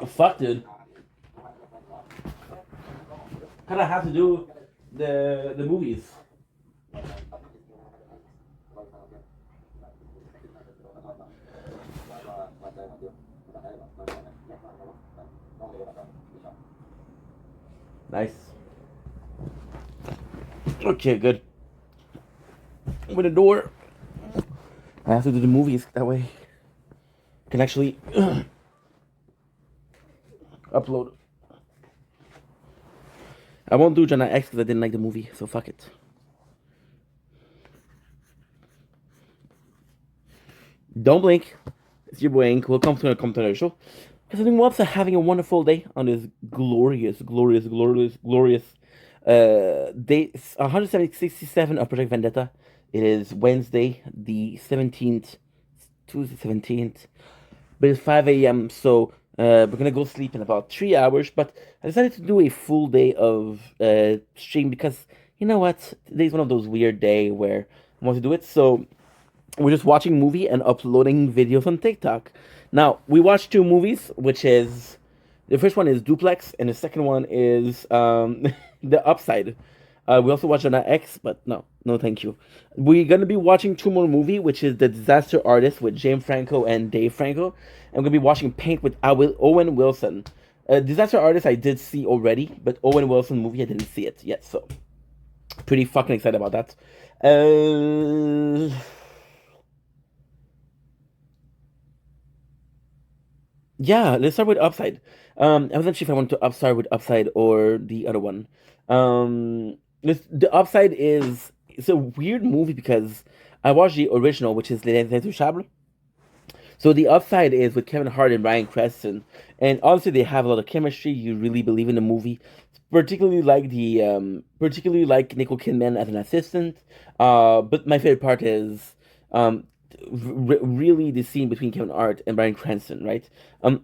Fuck, dude. Kind of have to do the movies. Nice. Okay, good. Open the door. I have to do the movies that way. I can actually upload. I won't do Jonah X because I didn't like the movie, so fuck it. Don't blink. It's your boy Ink. Welcome to the show. Because I think Mobs are having a wonderful day on this glorious day 167 of Project Vendetta. It is Wednesday, the 17th, Tuesday 17th, but it's 5 a.m. So we're gonna go sleep in about 3 hours. But I decided to do a full day of stream because you know what? Today's one of those weird day where I want to do it. So we're just watching movie and uploading videos on TikTok. Now we watched two movies, which is the first one is Duplex, and the second one is The Upside. We also watched Jonah X, but no, thank you. We're gonna be watching two more movie, which is The Disaster Artist with James Franco and Dave Franco. And we're gonna be watching Paint with Owen Wilson. Disaster Artist I did see already, but Owen Wilson movie I didn't see it yet, so pretty fucking excited about that. Yeah, let's start with Upside. I wasn't sure if I wanted to start with Upside or the other one. The Upside it's a weird movie because I watched the original, which is Les Intouchables. So the Upside is with Kevin Hart and Bryan Cranston, and honestly, they have a lot of chemistry. You really believe in the movie, particularly like Nicole Kidman as an assistant. But my favorite part is really the scene between Kevin Hart and Bryan Cranston, right?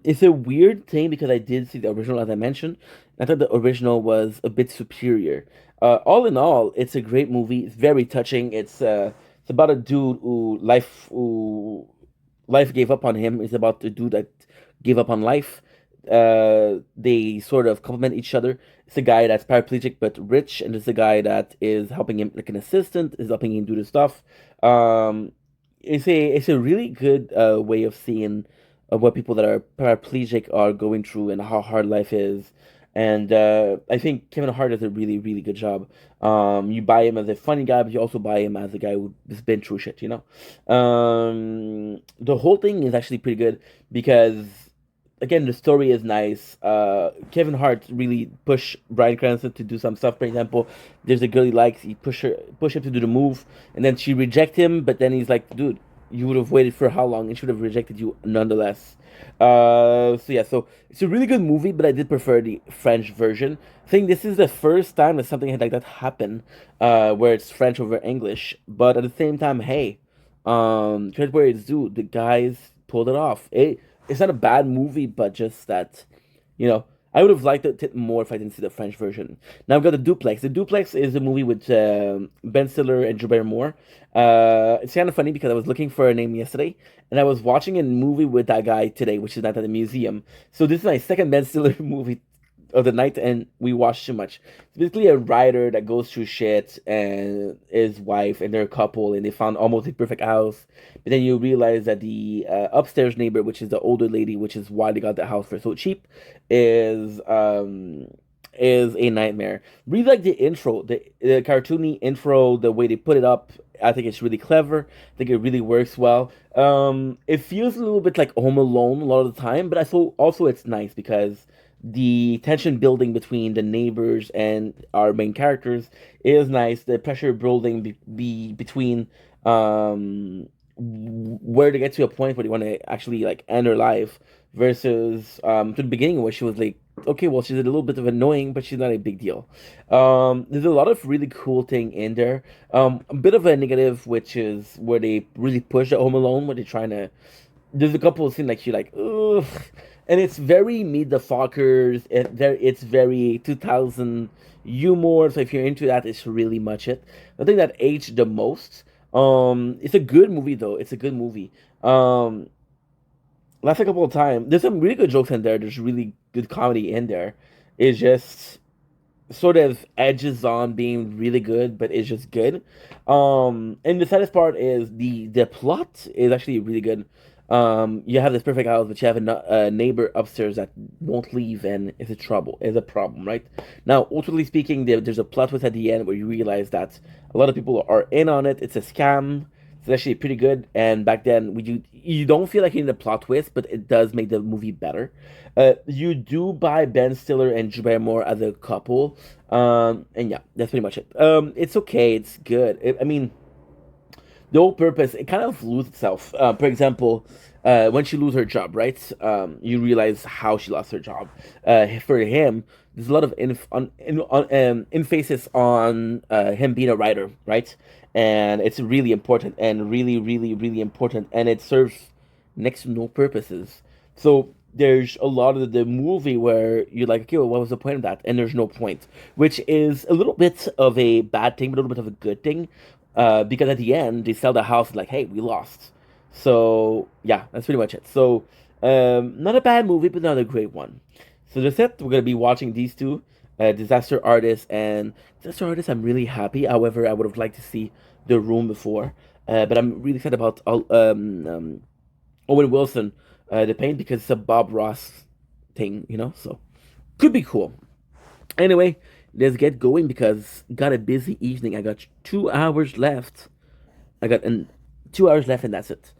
It's a weird thing because I did see the original, as I mentioned. I thought the original was a bit superior. All in all, it's a great movie. It's very touching. It's about a dude who life gave up on him. It's about the dude that gave up on life. They sort of complement each other. It's a guy that's paraplegic but rich, and it's a guy that is helping him like an assistant, is helping him do the stuff. Um, it's a really good way of seeing what people that are paraplegic are going through and how hard life is. And I think Kevin Hart does a really good job. You buy him as a funny guy, but you also buy him as a guy who's been through shit. The whole thing is actually pretty good because again the story is nice. Kevin Hart really push Bryan Cranston to do some stuff. For example, there's a girl he likes. He push him to do the move, and then she reject him. But then he's like, dude, you would have waited for how long, and she would have rejected you nonetheless. So it's a really good movie, but I did prefer the French version. I think this is the first time that something like that happened, where it's French over English. But at the same time, hey, credit where it's due. The guys pulled it off. It's not a bad movie, but just that, I would have liked it more if I didn't see the French version. Now I've got the Duplex. The Duplex is a movie with Ben Stiller and Drew Barrymore. It's kind of funny because I was looking for a name yesterday, and I was watching a movie with that guy today, which is Night at the Museum. So this is my second Ben Stiller movie of the night, and we watched too much. It's basically a writer that goes through shit, and his wife, and they're a couple, and they found almost a perfect house. But then you realize that the upstairs neighbor, which is the older lady, which is why they got the house for so cheap, is a nightmare. Really like the intro, the cartoony intro, the way they put it up. I think it's really clever. I think it really works well. It feels a little bit like Home Alone a lot of the time, but I thought also it's nice because the tension building between the neighbors and our main characters is nice. The pressure building between where they get to a point where they want to actually like end her life versus to the beginning where she was like, okay, well, she's a little bit of annoying, but she's not a big deal. There's a lot of really cool thing in there. A bit of a negative, which is where they really push the Home Alone, where they're trying to. There's a couple of scenes like you're like, ugh, and it's very Meet the Fockers. It's very 2000, humor. So if you're into that, it's really much it. I think that aged the most. It's a good movie though. It's a good movie. Um, Last a couple of times, there's some really good jokes in there. There's really good comedy in there. It's just sort of edges on being really good, but it's just good. And the saddest part is the plot is actually really good. You have this perfect house, but you have a neighbor upstairs that won't leave, and is a trouble, is a problem, right? Now, ultimately speaking, there's a plot twist at the end where you realize that a lot of people are in on it. It's a scam. It's actually pretty good. And back then, you don't feel like you need a plot twist, but it does make the movie better. You do buy Ben Stiller and Drew Barrymore as a couple, and yeah, that's pretty much it. It's okay. It's good. I mean, the whole purpose it kind of loses itself. For example, when she loses her job, right? You realize how she lost her job. For him, there's a lot of emphasis on him being a writer, right? And it's really important and really, really, really important, and it serves next to no purposes. So there's a lot of the movie where you're like, okay, well, what was the point of that? And there's no point, which is a little bit of a bad thing, but a little bit of a good thing, because at the end they sell the house like, hey, we lost. So yeah, that's pretty much it. So not a bad movie, but not a great one. So that's it. We're gonna be watching these two, Disaster Artist and Disaster Artist. I'm really happy. However, I would have liked to see The Room before, but I'm really excited about Owen Wilson, the paint because it's a Bob Ross thing, so could be cool. Anyway, let's get going because got a busy evening. I got 2 hours left. I got 2 hours left, and that's it.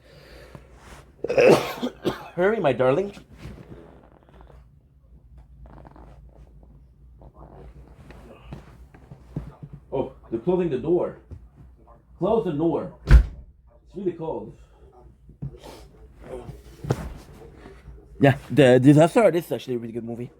Hurry, my darling. Oh, they're closing the door. Close the door. It's really cold. Yeah, the Disaster Artist is actually a really good movie.